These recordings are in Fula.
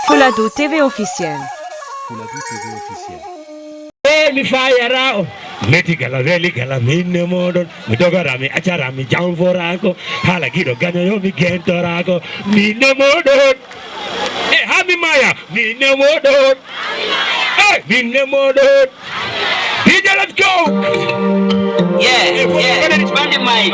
Fouladou TV officiel. Mi fayarao meti gala veli gala minne modon mi dogara mi achara mi jamforako hala gido ganyo yo mi gentorako minne modon hami maya minne modon minne modon DJ, let's go. Yeah, Bandit Mike.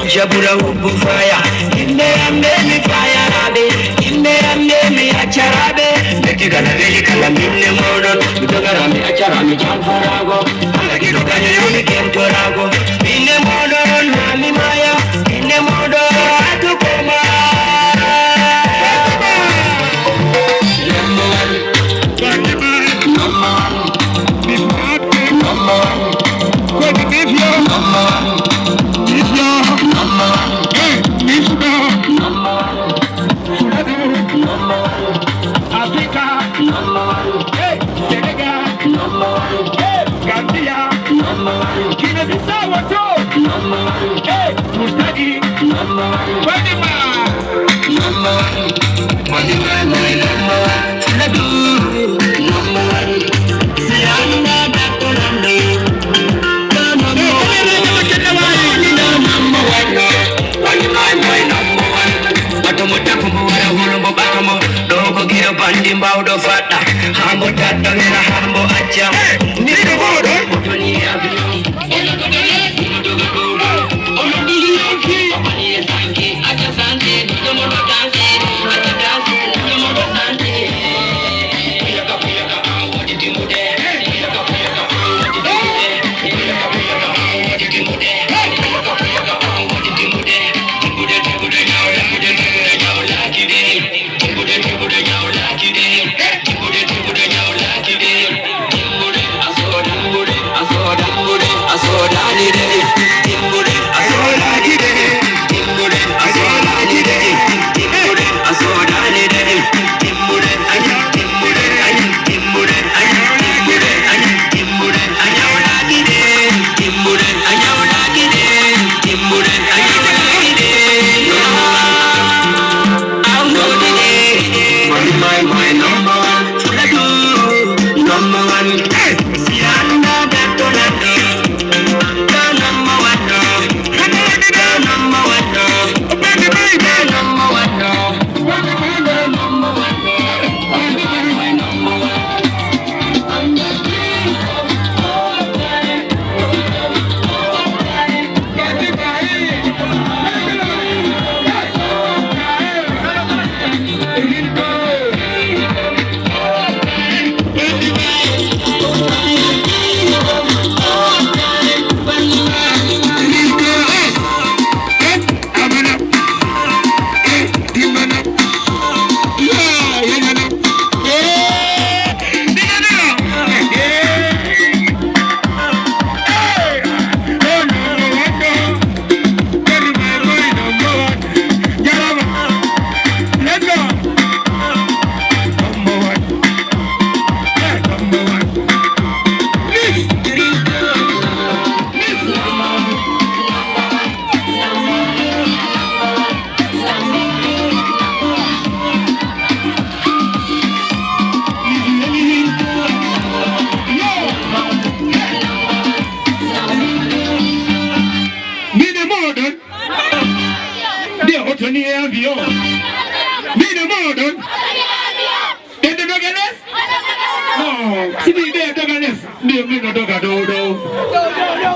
Jabura ubu fire, inde amde mi fire rabe, inde amde mi acharabe. Meti gala veli kala minne modon, mitogara mi achara mi jamfarago. Ala gido ganyo yo mi kentorago. Minne modon hami maya, minne modon atukoma. Bandi mbaudo fata hambo tato nera hambo acha niko bodo dunia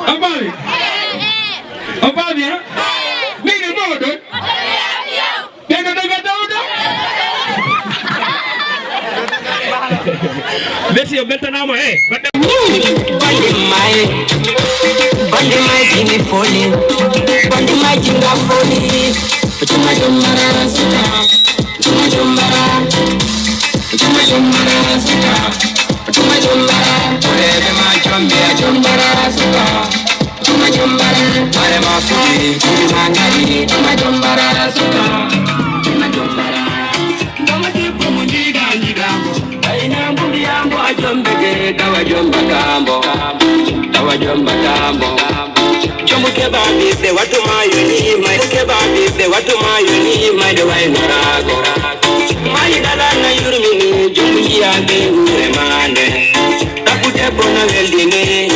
Abami, Abami, Merci yo beltanama Bandi mai jingi foli Bandi mai jinga foli Chuma jumbara sita Chuma jumbara sita Chuma jumbara Urebe ma chumbia jumbara sita Chuma jumbara Mare ma fuli kuri mangari Chuma jumbara sita Chuma jumbara Ndama tipu mundiga njigambo Aina mbundi yambo ajombeke Kawa jomba kambo Jomba kambo Jombu kebabi de watu mayoni Mai kebabi de watu mayoni Mai de wai narago Mai dala na yurmini Jombu yage ure mane Takute bona veldine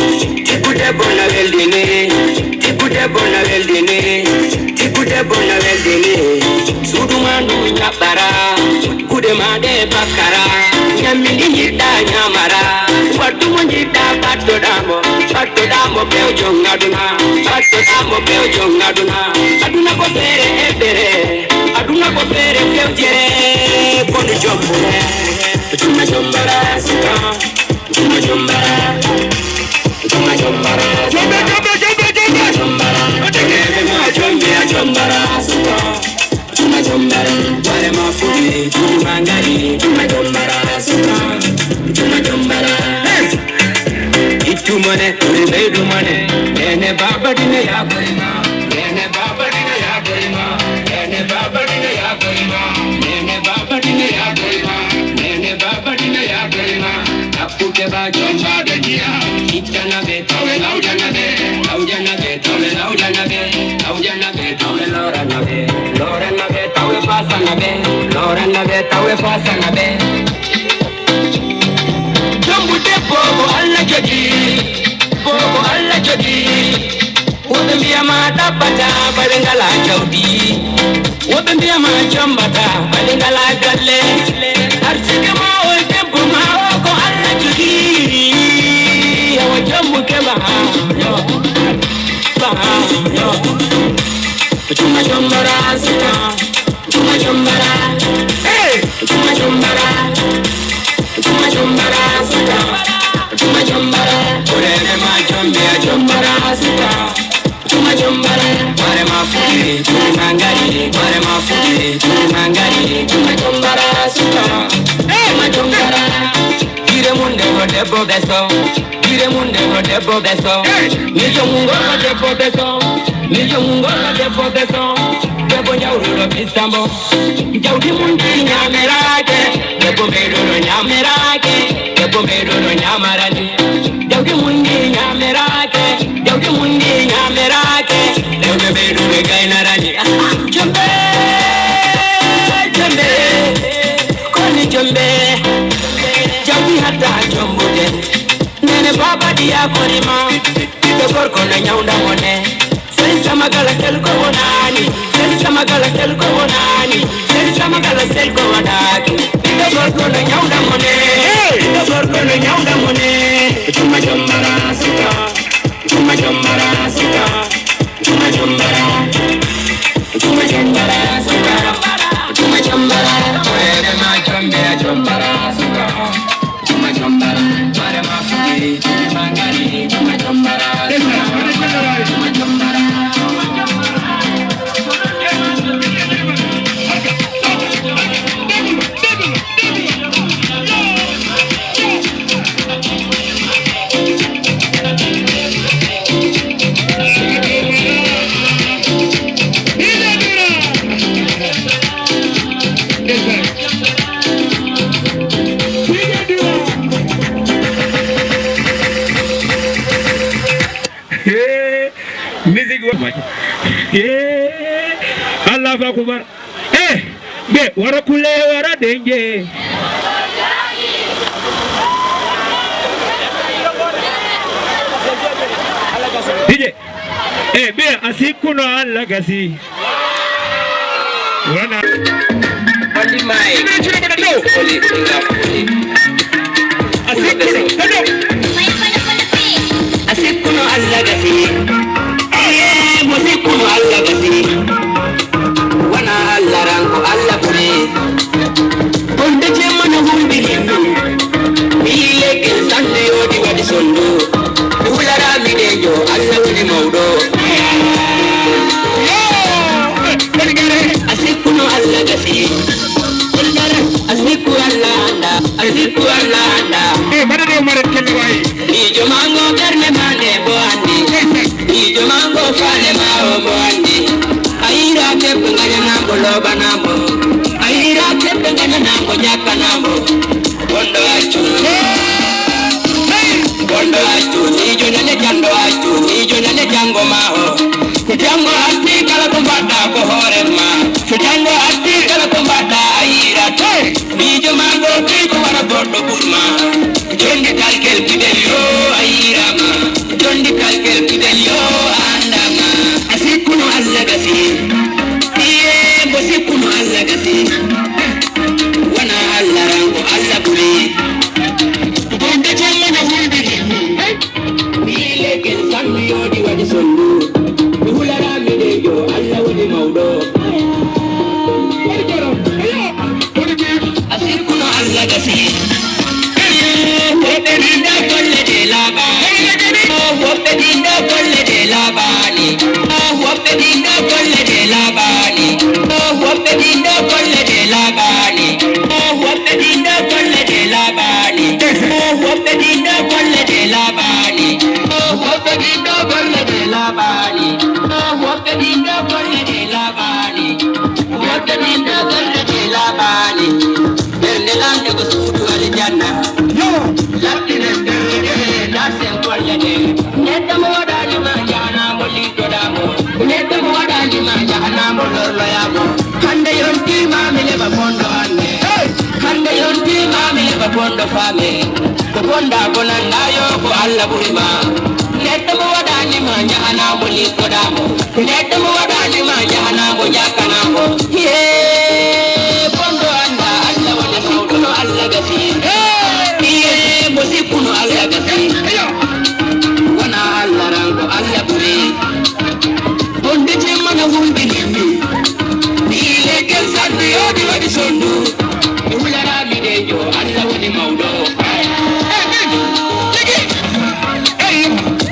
Tikute bona veldine Tikute bona veldine Tikute bona veldine Sudu manu nyapara Kude made bakara Nyamini nyita nyamara Watu mwenjita bato damo peo jongaduna Aduna ko fere ebere Aduna ko fere peo jere Kono jombure Chuma jombara sika Chuma jombara Chuma jombara Jombara sika Chuma jombara Wale mafuri Kuni mangari Chuma jombara sika Chuma jombara Itumane, uridumane, nene baba dine ya gorima, nene baba dine ya gorima, nene baba dine ya gorima, nene baba dine ya gorima, nene baba dine ya gorima. Apute ba jomba de dia, itana be tawe laujana be, laujana be tawe laujana be, laujana be tawe lorana be, lorana be tawe pasana be, lorana be tawe pasana be. Bobo alla jadi Wabembia mata bata balengala jaudi Wabembia ma jambata balengala galle Arsike ma o tempo ma o ko alla jadi Yawa jambu ke yo Chuma jambara sita Chuma jambara Hey Chuma jambara Chuma jambara sita Chuma jumbara, urebe ma chumbia jumbara sita. Chuma jumbara, mare ma fuli, chuma mangari, mare ma fuli, chuma mangari, chuma jumbara sita. Chuma jumbara, kire munde go debo beso, kire munde go debo beso. Nijo mungo go debo beso, nijo mungo go debo beso. Debo nyauro bisambo, jaudi mundi nyamerake, debo meiro nyamerake. Pomero nyamarani Dauki mundi nyamerake Dauki mundi nyamerake Dauki beru begainarani Jombe Jombe Koni jombe Jauki hata jombude Nene baba dia korima Dokor kona nyaunda mone Seri sama gala telko wonani Seri sama gala telko wonani Seri sama gala telko wadaki Dokor kona nyaunda mone Gorgolo nyaunda mone Chuma jombara sita Chuma jombara sita Chuma jombara Chuma jombara sita Chuma jombara Wele ma jombea jombara sita Chuma jombara Wale ma fuki Chuma mangari Chuma jombara Chuma jombara Allah Akbar. Be wara kule wara dengue. DJ. Be asikuno Allah gasi. Wana. Bandi mai. Asikuno Allah gasi. Musikuno Allah gasi. Wana Allah rango Allah pure. Konde jemana hulbi hindu. Ile Allah gasi kullare asiku Allah anda Mana dia umar kelle wai ijo mango berne mane bo andi ijo mango fale ma o bo andi ayira ke penganya nambo loba nambo ayira ke penganya nambo nyaka nambo bondo achu ijo nyale jango maho kujango ati kala kumbata ko hore ma kujango ati kala kumbata ayira ijo mango tiku wara bodo burma jondi kalkel kidelio ayira ma jondi kalkel kidelio andama asikuno Allah gasi iye bosikuno Allah gasi wana Allah rango Allah buri bonde challa na hulbi ile ken sanni yodi wadi sondu hulara mide yo Allah wadi maudo asikuno Allah gasi wote dinda kolle de labani wote dinda kolle de labani wote dinda kolle de labani wote dinda kolle de labani wote dinda kolle de labani wote dinda kolle de labani wote dinda kolle de labani wote dinda kolle de labani wote dinda kolle de labani delle lande ko suudu aljanna lattine derde darsen kollede neddo mo wadani ma jahana mo liggodamo neddo mo wadani ma jahana mo lorloyamo hande yonti mami leba bondo ande hande yonti mami leba bondo fame ko bonda bonanda yo ko Allah burima neddo mo wadani ma jahana mo liggodamo neddo mo wadani ma jahana mo jakanamo bondo anda Allah woni sawtuno Allah gasi bosikuno Allah gasi wana Allah rango Allah buri bonde jemmana humbi nimmi ile kel sande yodi wadi sondu ulara midejo Allah wadi maudo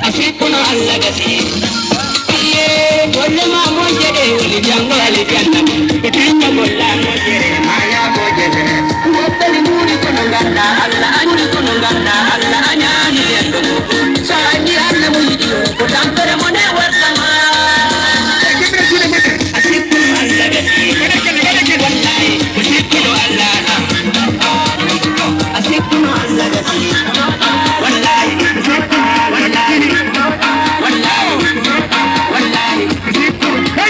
asikuno Allah gasi iye bolle ma mojede wali jango ali janna itinga bolla mojede maya mojede wottali muri kono ganda Allah anni kono ganda Allah anyani lendo saani Allah muyidi ko tampere mo ne wartama asikuno Allah gasi wallahi asikuno Allah asikuno Allah gasi wallahi wallahi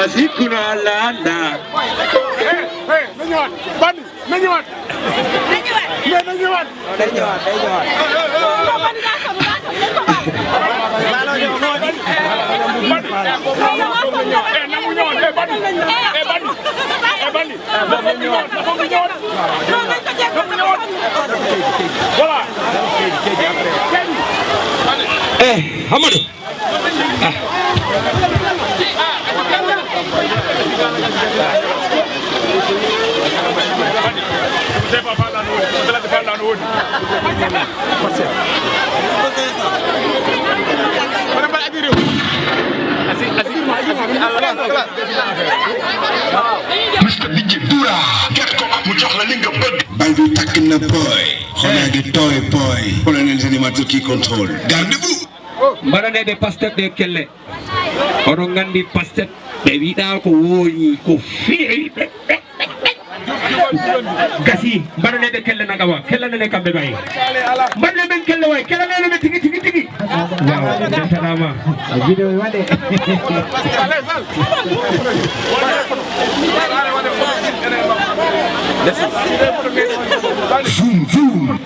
Asikuno Allah anda. Menyon, bani, menyon. Menyon. Hamadou. bal bi takk na boy xolaa gi tooy boy colonel animateur qui contrôle gardez-vous mbaɗane ɓe pastet ɗe kelle oɗon gandi pastet ɓe wiɗa ko wooñi ko feewi gasi mbaɗane ɓe kelle nagawa kellanene kamɓe ɓayi mbaɗne ɓen kelle way kellanene ɓe tigi tigi tigi waw jantanama vidéo waɗe zoom zoom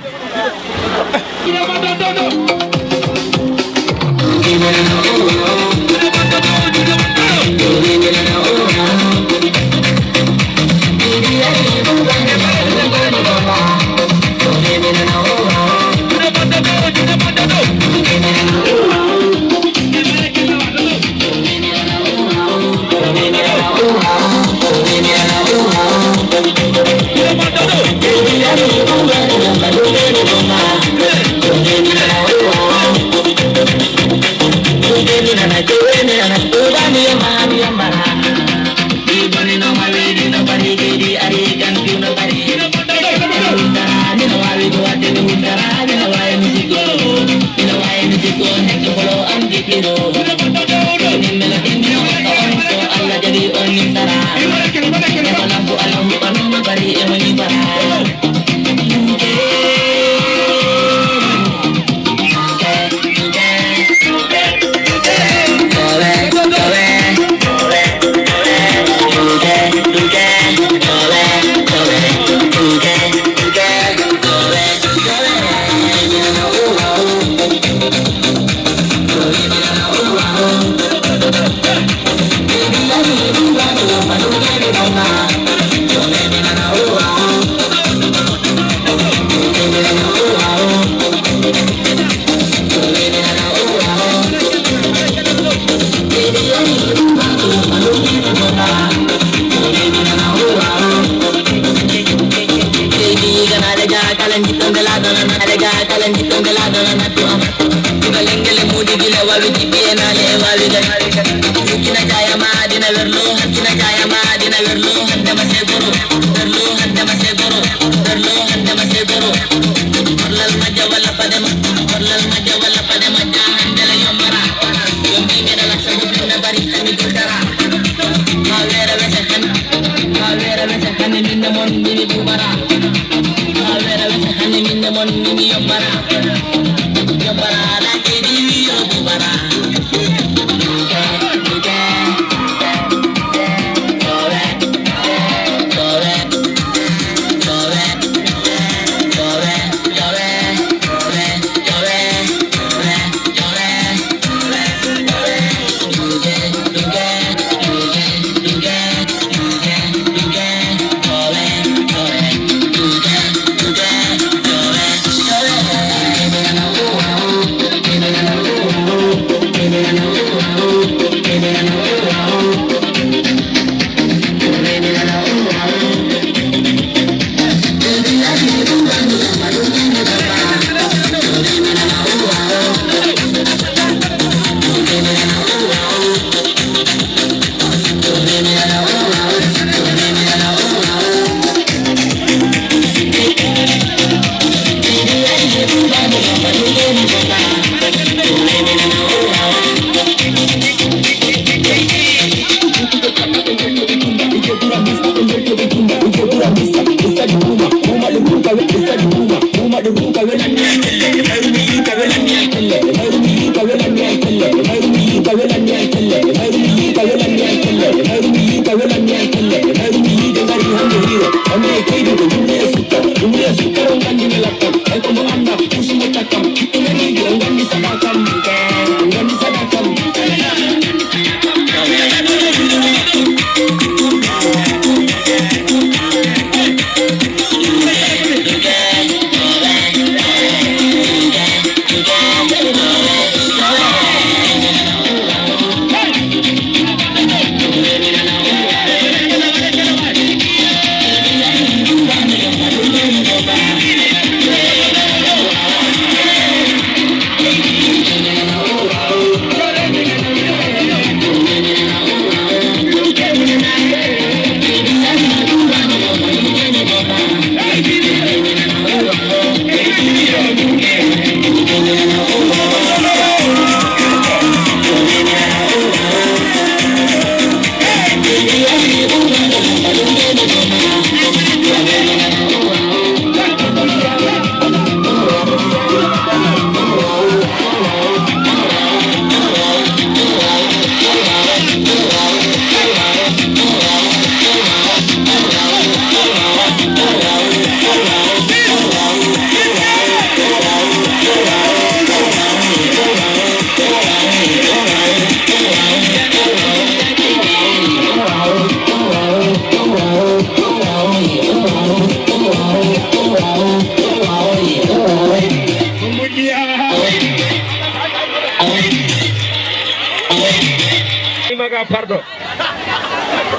pardon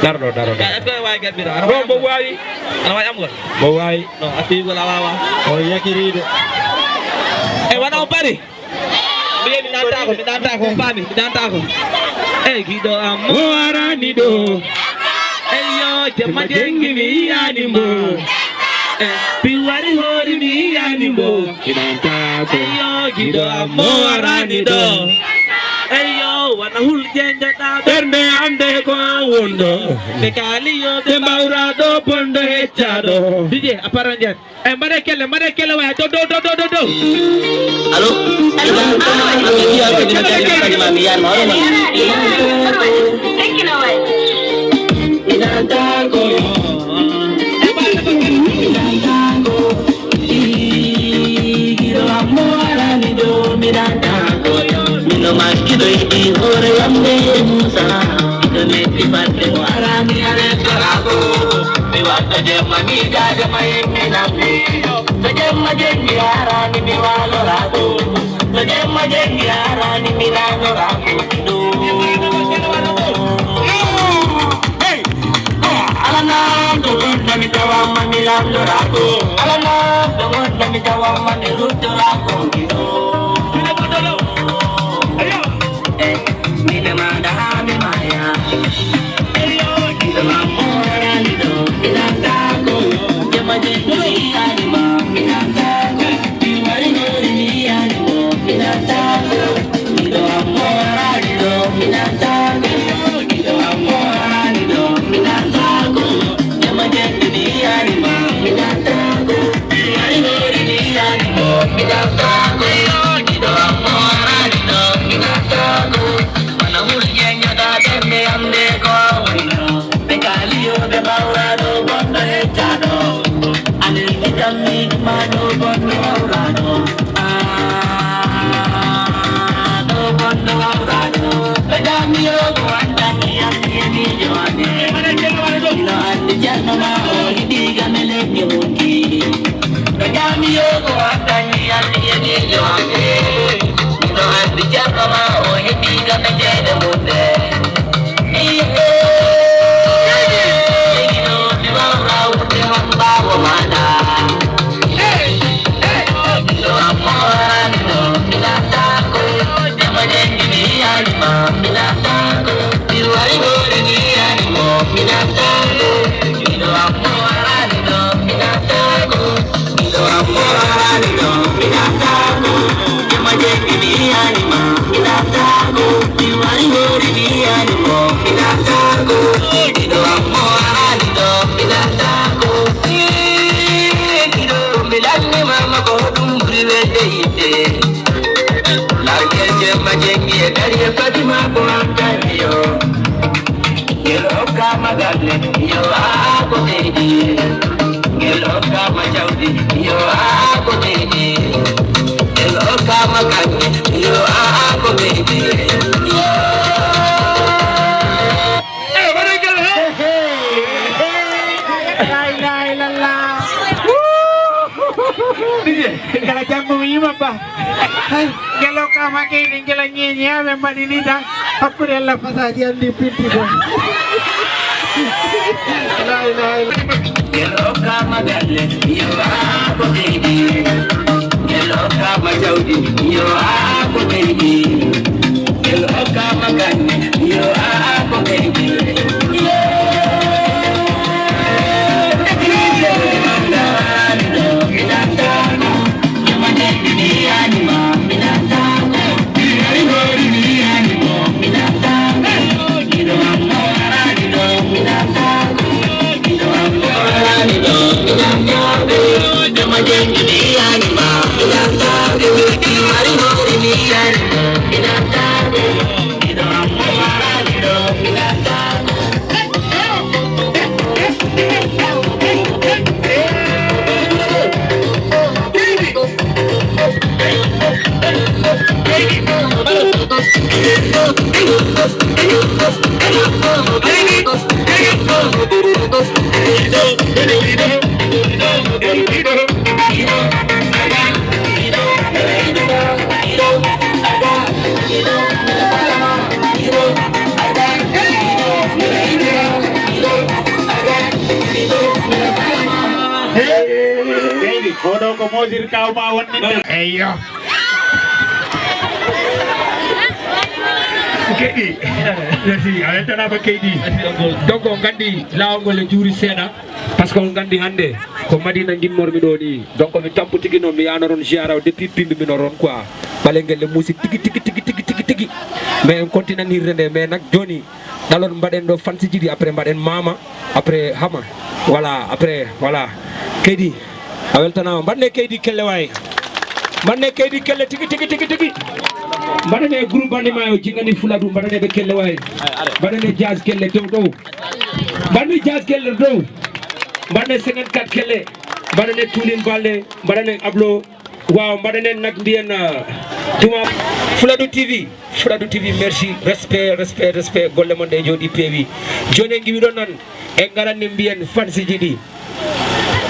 dardo est-ce que way gambira mo wawi ana way am gol mo wawi non ati wala wawa o yakiride e wana bari mi nanta ko pami mi nanta ko e gido am mo arani do eyo jama jengi mi yani mo piwari hori mi yani mo mi nanta ko eyo gido am mo arani do eyo wana hul jenja da bernde amde ko wondo be kaliyo de maurado bondo hechado dije aparanjan mbare kelle way do Allo Kala jammu yima ba hay gelo ka make ni gela nyenye ave madini da hakure la fasadi andi pinti do la ilaha gelo ka magalle yo ko deedi gelo ka majawdi yo ko deedi gelo ka magalle yo ko deedi Kaydi oɗo ko mosir kawma wonninde eyyo Keydi merci a weltanama Keydi donc on gandi lawol e juuri seeɗa par ce que on gandi hande ko Madina ginnormi ɗo ni donc mi tampu tigui noon mi yanoron jaraw depuis pimbi mi noron quoi ɓalengel le musique tigi mais on continue hirde nde mais nak joni ɗalon mbaɗen ɗo fansi jiɗi après mbaɗen mama après hama voilà après voilà Keydi a weltanama mbaɗne Keydi kelle way mbaɗne Keydi kelle tigi mbaɗane groupe bandima o jingani fuladu mbaɗane ɓe kelle way mbaɗane jazz kelle dow mbaɗane jazz kelle dow mbaɗane 54 kelle mbaɗane tulin balde mbaɗane ablo waaw mbaɗane nak mbiyen tuma Fuladu TV merci respect golle mon de jodi peewi joni ngiwi ɗon noon en garanni mbiyen fansi jiɗi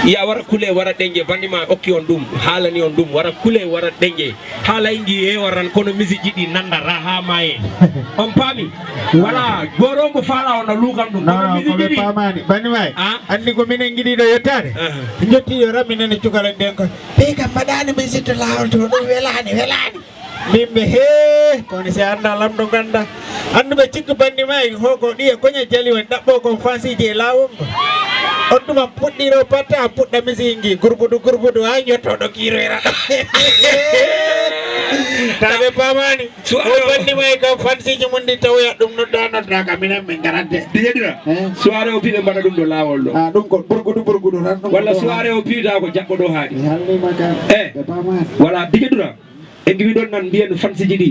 ya wara kule wara denje bandima okki on dum halani on dum wara kule wara denje hala ingi e waran kono musique jidi nanda raha maye on pami wala gorongo fala on lukan dum non ko be pamani bandima andi ko minen gidi do yettade jotti yo raminen cukala den ko be kam madani be sitto lawol to do welani mimbe he kono se anda lamdo ganda andu be cikku bandima hoko diye konya jali won dabbo ko fansi je lawol on tuma puɗɗiro patta puɗɗa misingi gurgudu ha ñottoɗo kiroyra taɓe pamani o bandi may kam fansiji mum ndi tawoya ɗum nodda ka minen min garante dijedira soirée o piɓe mbaɗa ɗum ɗo lawol ɗo ɗum ko burgudu tan walla soirée o piida ko jaɓɓo ɗo haaɗi hallima kam ɓe pamani voilà dijedira e giwi ɗon nan mbiyen fansiji ɗi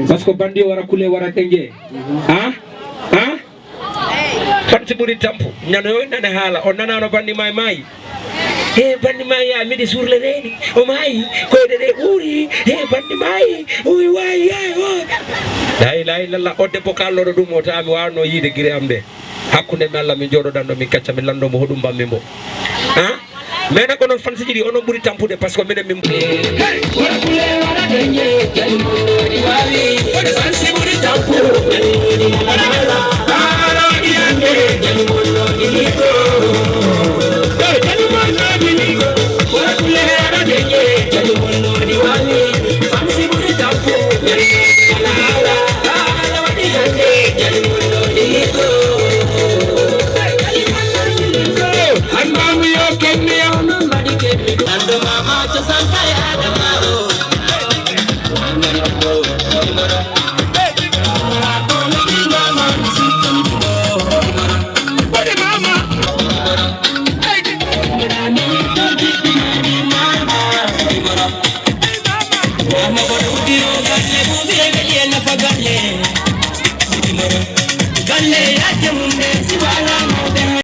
par ce que bandi o wara kule wara ɗengue fansi ɓuri tampu nanoyo nane haala o nanano bandima e maayi he bandima ya miɗe surle reeni o maayi koyɗe ɗe ɓuuri he bandima uy wayi la ilaha illallah o debbo kalloɗo ɗum o tawa mi wawno yiide guire am nde hakkude mi Allah mi jooɗoɗanɗo mi kacca mi landomo hoɗum bammi mbo mais nak onon fansiji ɗi onon ɓuuri tampude par ce que minen min Fancy